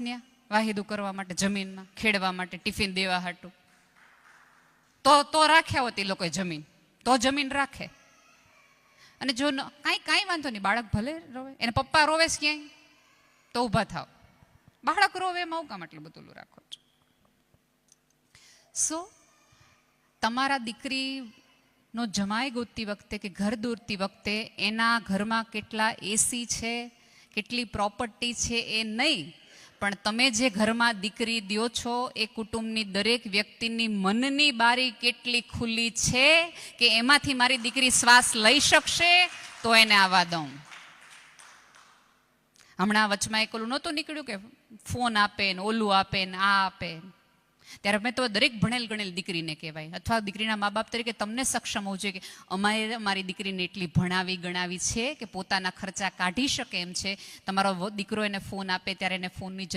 ને વાહિદું કરવા માટે, જમીનમાં ખેડવા માટે, ટિફિન દેવા હાટું તો રાખ્યા હોત એ લોકોએ જમીન, તો જમીન રાખે. અને જો કાંઈ વાંધો નહીં, બાળક ભલે રોવે, એને પપ્પા રોવે છે ક્યાંય તો ઊભા થાવ. બાળક રોવે એમાં હું કામ એટલું બધું રાખો છો? સો તમારા દીકરીનો જમાઈ ગોતતી વખતે કે ઘર દોરતી વખતે એના ઘરમાં કેટલા એસી છે, કેટલી પ્રોપર્ટી છે એ નહીં, પણ તમે જે ઘરમાં દીકરી દ્યો છો એ કુટુંબની દરેક વ્યક્તિની મનની બારી કેટલી ખુલ્લી છે કે એમાંથી મારી દીકરી શ્વાસ લઈ શકશે તો એને આવવા દઉં. હમણાં વચમાં એક ઓલું નહોતું નીકળ્યું કે ફોન આપે ને ઓલું આપે ને આ આપે, ત્યારે મેં તો દરેક ભણેલ ગણેલ દીકરીને કહેવાય, અથવા દીકરીના મા બાપ તરીકે તમને સક્ષમ હોવું જોઈએ કે અમારી દીકરીને એટલી ભણાવી ગણાવી છે કે પોતાના ખર્ચા કાઢી શકે એમ છે. તમારો દીકરો એને ફોન આપે ત્યારે એને ફોનની